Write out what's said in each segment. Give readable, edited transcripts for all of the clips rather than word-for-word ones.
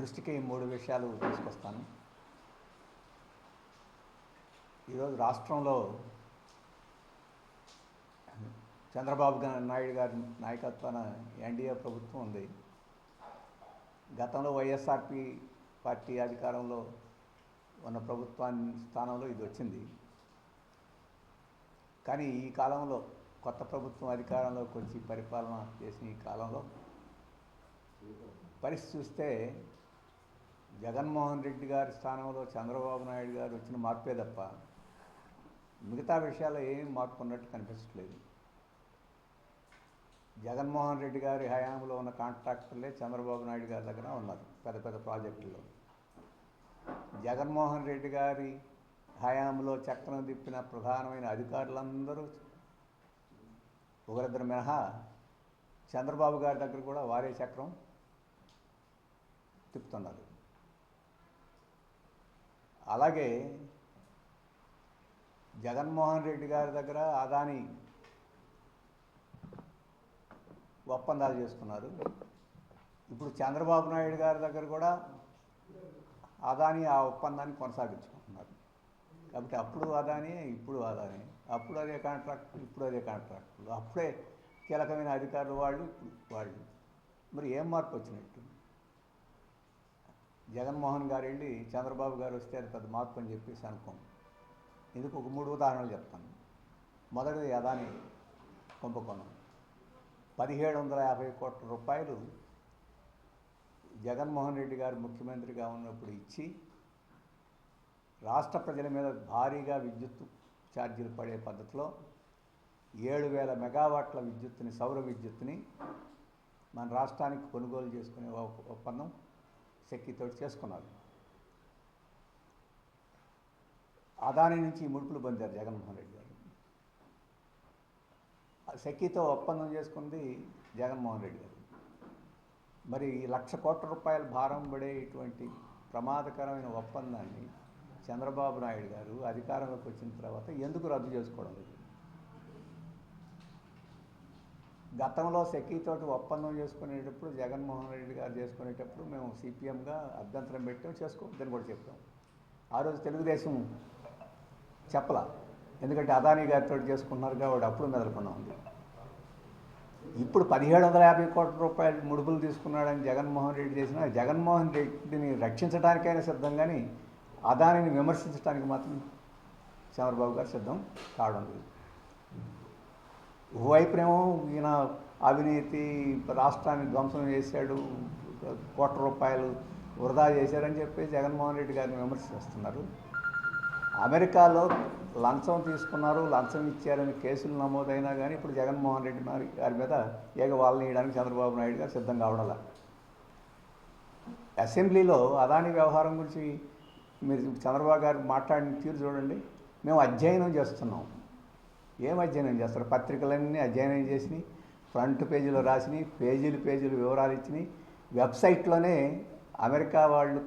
దృష్టికి 3 విషయాలు తీసుకొస్తాను. ఈరోజు రాష్ట్రంలో చంద్రబాబు నాయుడు గారి నాయకత్వాన ఎన్డీఏ ప్రభుత్వం ఉంది. గతంలో వైఎస్ఆర్పి పార్టీ అధికారంలో ఉన్న ప్రభుత్వాన్ని స్థానంలో ఇది వచ్చింది. కానీ ఈ కాలంలో కొత్త ప్రభుత్వం అధికారంలోకి వచ్చి పరిపాలన చేసిన ఈ కాలంలో పరిస్థితి చూస్తే జగన్మోహన్ రెడ్డి గారి స్థానంలో చంద్రబాబు నాయుడు గారు వచ్చిన మార్పే తప్ప మిగతా విషయాల్లో ఏం మార్పు ఉన్నట్టు కనిపించట్లేదు. జగన్మోహన్ రెడ్డి గారి హయాంలో ఉన్న కాంట్రాక్టర్లే చంద్రబాబు నాయుడు గారి దగ్గర ఉన్నారు పెద్ద పెద్ద ప్రాజెక్టుల్లో. జగన్మోహన్ రెడ్డి గారి హయాంలో చక్రం తిప్పిన ప్రధానమైన అధికారులందరూ ఒకరిద్దరు మినహా చంద్రబాబు గారి దగ్గర కూడా వారే చక్రం తిప్పుతున్నారు. అలాగే జగన్మోహన్ రెడ్డి గారి దగ్గర అదాని ఒప్పందాలు చేసుకున్నారు. ఇప్పుడు చంద్రబాబు నాయుడు గారి దగ్గర కూడా అదాని ఆ ఒప్పందాన్ని కొనసాగించుకుంటున్నారు. కాబట్టి అప్పుడు అదాని, ఇప్పుడు అదాని, అప్పుడు అదే కాంట్రాక్ట్, ఇప్పుడు అదే కాంట్రాక్టులు, అప్పుడే కీలకమైన అధికారులు వాళ్ళు, ఇప్పుడు వాళ్ళు. మరి ఏం మార్పు వచ్చినట్టు? జగన్మోహన్ గారు వెళ్ళి చంద్రబాబు గారు వస్తే అది పెద్ద మార్పు అని చెప్పేసి అనుకోం. ఇందుకు ఒక 3 ఉదాహరణలు చెప్తాను. మొదటిది అదాని కుంభకోణం. 1750 కోట్ల రూపాయలు జగన్మోహన్ రెడ్డి గారు ముఖ్యమంత్రిగా ఉన్నప్పుడు ఇచ్చి రాష్ట్ర ప్రజల మీద భారీగా విద్యుత్ ఛార్జీలు పడే పద్ధతిలో 7000 మెగావాట్ల విద్యుత్తుని, సౌర విద్యుత్తుని మన రాష్ట్రానికి కొనుగోలు చేసుకునే ఒప్పందం సెక్కితో చేసుకున్నారు. అదాని నుంచి ముడుపులు పొందారు జగన్మోహన్ రెడ్డి గారు. సెక్కితో ఒప్పందం చేసుకుంది జగన్మోహన్ రెడ్డి గారు. మరి 1,00,000 కోట్ల రూపాయల భారం పడే ఇటువంటి ప్రమాదకరమైన ఒప్పందాన్ని చంద్రబాబు నాయుడు గారు అధికారంలోకి వచ్చిన తర్వాత ఎందుకు రద్దు చేసుకోవడం లేదు? గతంలో సెక్కితోటి ఒప్పందం చేసుకునేటప్పుడు జగన్మోహన్ రెడ్డి గారు చేసుకునేటప్పుడు మేము సిపిఎంగా అభ్యంతరం పెట్టాం, చేసుకోవద్దని కూడా చెప్పాం. ఆ రోజు తెలుగుదేశం చెప్పలా, ఎందుకంటే అదానీ గారితో చేసుకున్నారు కాబట్టి అప్పుడు మెదలకుండా ఉంది. ఇప్పుడు 1750 కోట్ల రూపాయలు ముడుపులు తీసుకున్నాడని జగన్మోహన్ రెడ్డి చేసిన జగన్మోహన్ రెడ్డిని రక్షించడానికైనా సిద్ధం, కానీ అదానిని విమర్శించడానికి మాత్రం చంద్రబాబు గారు సిద్ధం కావడం లేదు. ఓవైపునేమో ఈయన అవినీతి, రాష్ట్రాన్ని ధ్వంసం చేశాడు, కోట్ల రూపాయలు వృధా చేశారని చెప్పి జగన్మోహన్ రెడ్డి గారిని విమర్శిస్తున్నారు. అమెరికాలో లంచం తీసుకున్నారు, లంచం ఇచ్చారని కేసులు నమోదైనా కానీ ఇప్పుడు జగన్మోహన్ రెడ్డి గారి మీద ఏగవాళ్ళని వేయడానికి చంద్రబాబు నాయుడు గారు సిద్ధం కావడంలా. అసెంబ్లీలో అదాని వ్యవహారం గురించి మీరు చంద్రబాబు గారు మాట్లాడిన తీరు చూడండి. మేము అధ్యయనం చేస్తున్నాం. ఏం అధ్యయనం చేస్తారు? పత్రికలన్నీ అధ్యయనం చేసినాయి, ఫ్రంట్ పేజీలో రాసినాయి, పేజీలు వివరాలు ఇచ్చినాయి. వెబ్సైట్లోనే అమెరికా వాళ్ళు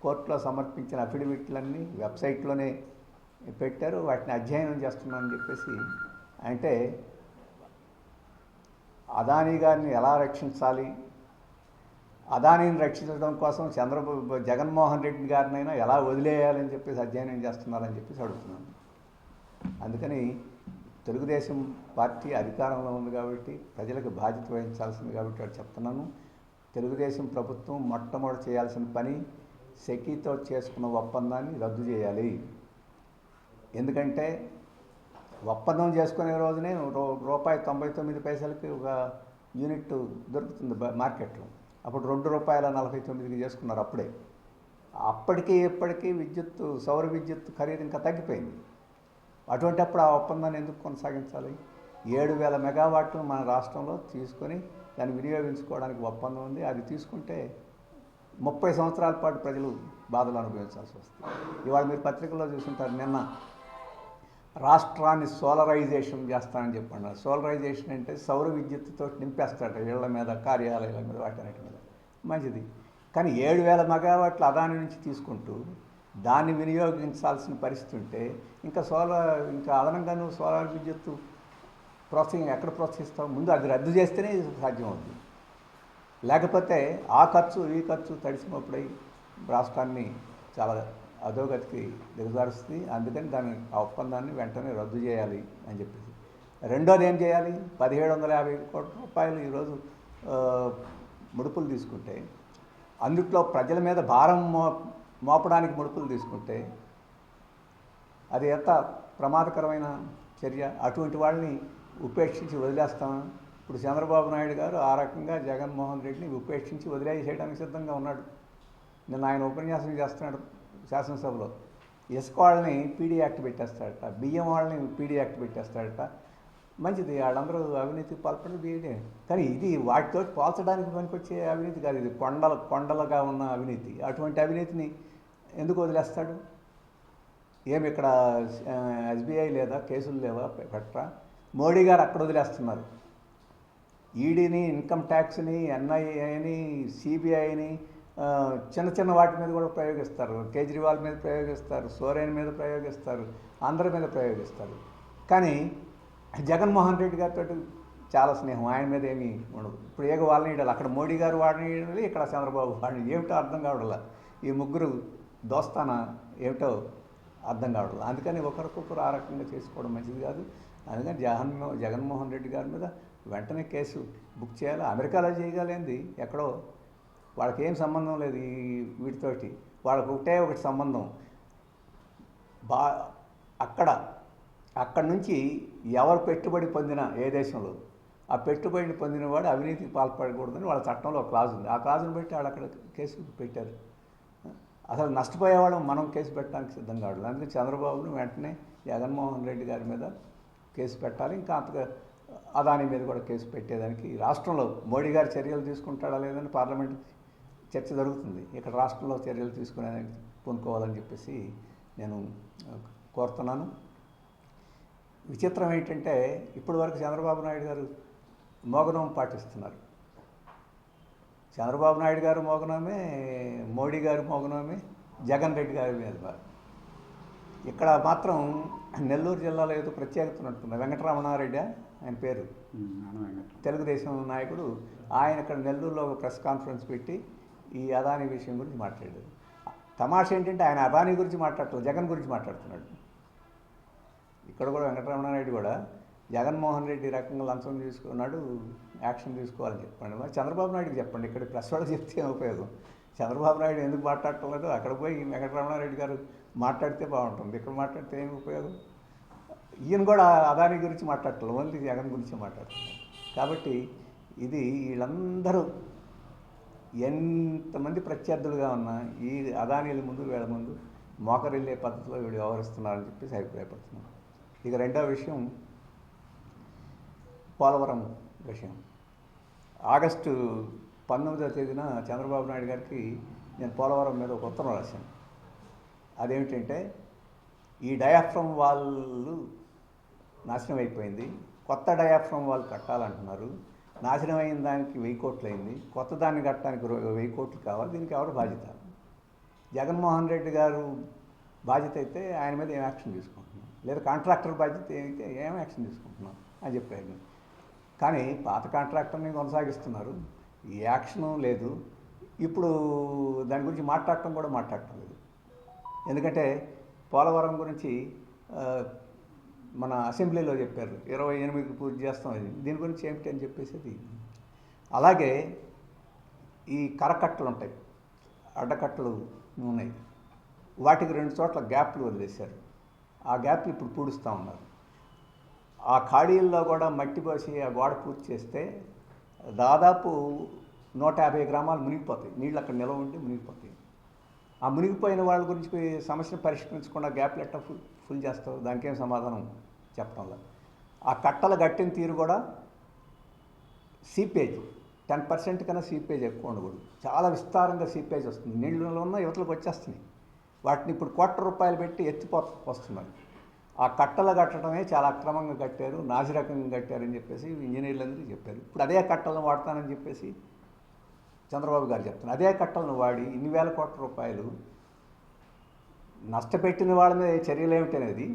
కోర్టులో సమర్పించిన అఫిడవిట్లన్నీ వెబ్సైట్లోనే పెట్టారు. వాటిని అధ్యయనం చేస్తున్నామని చెప్పేసి అంటే అదానీ గారిని ఎలా రక్షించాలి, అదానీని రక్షించడం కోసం జగన్మోహన్ రెడ్డి గారినైనా ఎలా వదిలేయాలని చెప్పేసి అధ్యయనం చేస్తున్నారని చెప్పేసి అడుగుతున్నాను. అందుకని తెలుగుదేశం పార్టీ అధికారంలో ఉంది కాబట్టి ప్రజలకు బాధ్యత వహించాల్సింది కాబట్టి వాడు చెప్తున్నాను. తెలుగుదేశం ప్రభుత్వం మొట్టమొదటి చేయాల్సిన పని సెక్కితో చేసుకున్న ఒప్పందాన్ని రద్దు చేయాలి. ఎందుకంటే ఒప్పందం చేసుకునే రోజునే ₹1.99 ఒక యూనిట్ దొరుకుతుంది మార్కెట్లో. అప్పుడు ₹2.49 చేసుకున్నారు. అప్పటికి ఇప్పటికీ సౌర విద్యుత్ ఖరీదు ఇంకా తగ్గిపోయింది. అటువంటిప్పుడు ఆ ఒప్పందాన్ని ఎందుకు కొనసాగించాలి? 7,000 మెగావాట్లు మన రాష్ట్రంలో తీసుకొని దాన్ని వినియోగించుకోవడానికి ఒప్పందం ఉంది. అది తీసుకుంటే 30 సంవత్సరాల పాటు ప్రజలు బాధలు అనుభవించాల్సి వస్తుంది. ఇవాళ మీరు పత్రికల్లో చూసుంటారు, నిన్న రాష్ట్రాన్ని సోలరైజేషన్ చేస్తానని చెప్పండి. సోలరైజేషన్ అంటే సౌర విద్యుత్తుతో నింపేస్తాడు ఇళ్ల మీద, కార్యాలయాల మీద, వాటన్నిటి మీద. మంచిది. కానీ 7,000 మెగావాట్లు అదాని నుంచి తీసుకుంటూ దాన్ని వినియోగించాల్సిన పరిస్థితి ఉంటే ఇంకా అదనంగా నువ్వు సోలార్ విద్యుత్తు ఎక్కడ ప్రోత్సహిస్తావు? ముందు అది రద్దు చేస్తేనే సాధ్యం అవుతుంది. లేకపోతే ఆ ఖర్చు ఈ ఖర్చు తడిసినప్పుడై రాష్ట్రాన్ని చాలా అధోగతికి దిగజారుస్తుంది. అందుకని ఆ ఒప్పందాన్ని వెంటనే రద్దు చేయాలి అని చెప్పేసి. రెండోది ఏం చేయాలి? 1750 కోట్ల రూపాయలు ఈరోజు ముడుపులు తీసుకుంటే, అందుట్లో ప్రజల మీద భారం మోపడానికి ముడుపులు తీసుకుంటే అది ఎంత ప్రమాదకరమైన చర్య. అటువంటి వాళ్ళని ఉపేక్షించి వదిలేస్తామా? ఇప్పుడు చంద్రబాబు నాయుడు గారు ఆ రకంగా జగన్మోహన్ రెడ్డిని ఉపేక్షించి వదిలేసేయడానికి సిద్ధంగా ఉన్నాడు. నిన్న ఆయన ఉపన్యాసం చేస్తున్నాడు శాసనసభలో. ఇసుక వాళ్ళని పీడీ యాక్ట్ పెట్టేస్తాడట, బియ్యం వాళ్ళని పీడీ యాక్ట్ పెట్టేస్తాడట. మంచిది, వాళ్ళందరూ అవినీతికి పాల్పడి బీడే. కానీ ఇది వాటితో పోల్చడానికి పనికొచ్చే అవినీతి కాదు. ఇది కొండలుగా ఉన్న అవినీతి. అటువంటి అవినీతిని ఎందుకు వదిలేస్తాడు? ఏమి ఇక్కడ ఎస్బీఐ లేదా, కేసులు లేవా పెట్టరా? మోడీ గారు అక్కడ వదిలేస్తున్నారు. ఈడీని, ఇన్కమ్ ట్యాక్స్ని, ఎన్ఐఏని, సిబిఐని చిన్న చిన్న వాటి మీద కూడా ప్రయోగిస్తారు. కేజ్రీవాల్ మీద ప్రయోగిస్తారు, సోరేన్ మీద ప్రయోగిస్తారు, అందరి మీద ప్రయోగిస్తారు. కానీ జగన్మోహన్ రెడ్డి గారితో చాలా స్నేహం, ఆయన మీద ఏమీ ఉండదు. ఇప్పుడు ఏగో వాళ్ళని ఇడాలి, అక్కడ మోడీ గారు వాడిని, ఇక్కడ చంద్రబాబు వాడిని. ఏమిటో అర్థం కావడలా. ఈ ముగ్గురు దోస్తానా ఏమిటో అర్థం కావడలా. అందుకని ఒకరికొకరు ఆ రకంగా చేసుకోవడం మంచిది కాదు. అందుకని జగన్మోహన్ రెడ్డి గారి మీద వెంటనే కేసు బుక్ చేయాలి. అమెరికాలో చేయగలిగింది ఎక్కడో, వాళ్ళకి ఏం సంబంధం లేదు ఈ వీటితోటి. వాళ్ళకు ఒకటి సంబంధం, అక్కడి నుంచి ఎవరు పెట్టుబడి పొందినా ఏ దేశంలో, ఆ పెట్టుబడిని పొందినవాడు అవినీతికి పాల్పడకూడదని వాళ్ళ చట్టంలో ఒక క్లాజ్ ఉంది. ఆ క్లాజును బట్టి వాళ్ళు అక్కడ కేసు పెట్టారు. అసలు నష్టపోయేవాళ్ళం మనం కేసు పెట్టడానికి సిద్ధం కావడం. అందుకే చంద్రబాబును వెంటనే జగన్మోహన్ రెడ్డి గారి మీద కేసు పెట్టాలి. ఇంకా అంతగా అదాని మీద కూడా కేసు పెట్టేదానికి రాష్ట్రంలో మోడీ గారు చర్యలు తీసుకుంటాడా లేదని పార్లమెంట్ చర్చ జరుగుతుంది. ఇక్కడ రాష్ట్రంలో చర్యలు తీసుకునేదానికి పూనుకోవాలని చెప్పేసి నేను కోరుతున్నాను. విచిత్రం ఏంటంటే ఇప్పటి వరకు చంద్రబాబు నాయుడు గారు మౌనవం పాటిస్తున్నారు. చంద్రబాబు నాయుడు గారు మౌనమే, మోడీ గారు మౌనమే, జగన్ రెడ్డి గారి మీద. ఇక్కడ మాత్రం నెల్లూరు జిల్లాలో ఏదో ప్రత్యేకత ఉన్నట్టుంది. వెంకటరమణారెడ్డి ఆయన పేరు, తెలుగుదేశం నాయకుడు. ఆయన ఇక్కడ నెల్లూరులో ఒక ప్రెస్ కాన్ఫరెన్స్ పెట్టి ఈ అదానీ విషయం గురించి మాట్లాడారు. తమాషా ఏంటంటే ఆయన అదానీ గురించి మాట్లాడలేదు, జగన్ గురించి మాట్లాడుతున్నాడు. ఇక్కడ కూడా వెంకటరమణారెడ్డి కూడా జగన్మోహన్ రెడ్డి రకంగా లంచం తీసుకున్నాడు, యాక్షన్ తీసుకోవాలని చెప్పండి. మరి చంద్రబాబు నాయుడుకి చెప్పండి. ఇక్కడ ప్రెస్ వాళ్ళు చెప్తే ఉపయోగం. చంద్రబాబు నాయుడు ఎందుకు మాట్లాడటం లేదు? అక్కడ పోయి వెంకటరమణారెడ్డి గారు మాట్లాడితే బాగుంటుంది. ఇక్కడ మాట్లాడితే ఏమి ఉపయోగం? ఈయన కూడా అదానీ గురించి మాట్లాడటం, ఓన్లీ జగన్ గురించి మాట్లాడుతున్నారు. కాబట్టి ఇది వీళ్ళందరూ ఎంతమంది ప్రత్యర్థులుగా ఉన్నా ఈ అదానీల ముందు వీళ్ళ ముందు మోకరిల్లే పద్ధతిలో వీళ్ళు వ్యవహరిస్తున్నారని చెప్పేసి అభిప్రాయపడుతున్నాను. ఇక రెండవ విషయం పోలవరం విషయం. ఆగస్టు 19వ తేదీన చంద్రబాబు నాయుడు గారికి నేను పోలవరం మీద ఒక ఉత్తరం రాశాను. అదేమిటంటే ఈ డయాఫ్రమ్ వాళ్ళు నాశనం అయిపోయింది, కొత్త డయాఫ్రమ్ వాళ్ళు కట్టాలంటున్నారు. నాశనం అయిన దానికి 1000 కోట్లు అయింది, కొత్త దాన్ని కట్టడానికి 1000 కోట్లు కావాలి. దీనికి ఎవరు బాధ్యత? జగన్మోహన్ రెడ్డి గారు బాధ్యత అయితే ఆయన మీద ఏం యాక్షన్ తీసుకుంటున్నాం, లేదా కాంట్రాక్టర్ బాధ్యత అయితే ఏం యాక్షన్ తీసుకుంటున్నాం అని చెప్పారు. కానీ పాత కాంట్రాక్టర్ని కొనసాగిస్తున్నారు, ఈ యాక్షను లేదు. ఇప్పుడు దాని గురించి మాట్లాడటం కూడా మాట్లాడటం లేదు. ఎందుకంటే పోలవరం గురించి మన అసెంబ్లీలో చెప్పారు 28కి పూర్తి చేస్తాం. దీని గురించి ఏమిటి అని చెప్పేసి. అలాగే ఈ కరకట్టలు ఉంటాయి, అడ్డకట్టలు ఉన్నాయి, వాటికి 2 చోట్ల గ్యాప్లు వదిలేశారు. ఆ గ్యాప్లు ఇప్పుడు పూడుస్తూ ఉన్నారు. ఆ ఖాళీల్లో కూడా మట్టి పోసి ఆ గోడ పూర్తి చేస్తే దాదాపు 150 గ్రామాలు మునిగిపోతాయి. నీళ్ళు అక్కడ నిలవ ఉండి మునిగిపోతాయి. ఆ మునిగిపోయిన వాళ్ళ గురించి సమస్యను పరిష్కరించకుండా గ్యాప్లు ఎట్లా ఫుల్ చేస్తావు? దానికేం సమాధానం చెప్పడంలో. ఆ కట్టలు కట్టిన తీరు కూడా సీపేజ్ 10% కన్నా సీపేజ్ ఎక్కువ ఉండకూడదు. చాలా విస్తారంగా సీపేజ్ వస్తుంది. నీళ్ళలో ఉన్న యువతలకు వచ్చేస్తున్నాయి. వాటిని ఇప్పుడు ₹1,00,00,000 పెట్టి వస్తున్నారు. ఆ కట్టలు కట్టడమే చాలా అక్రమంగా కట్టారు, నాసిరకంగా కట్టారని చెప్పేసి ఇంజనీర్లందరికీ చెప్పారు. ఇప్పుడు అదే కట్టలను వాడతానని చెప్పేసి చంద్రబాబు గారు చెప్తున్నారు. అదే కట్టలను వాడి ఇన్ని వేల కోట్ల రూపాయలు నష్టపెట్టిన వాళ్ళ మీద చర్యలు ఏమిటనేది,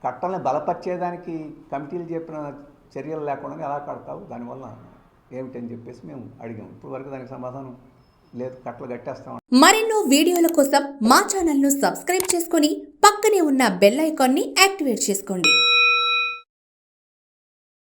కట్టల్ని బలపరిచేదానికి కమిటీలు చెప్పిన చర్యలు లేకుండా ఎలా కడతావు? దానివల్ల ఏమిటని చెప్పేసి మేము అడిగాం. ఇప్పుడు వరకు దానికి సమాధానం లేదు, కట్టలు కట్టేస్తాం. మరెన్నో వీడియోల కోసం మా ఛానల్ను సబ్స్క్రైబ్ చేసుకొని పక్కనే ఉన్న బెల్ ఐకాన్ని యాక్టివేట్ చేసుకోండి.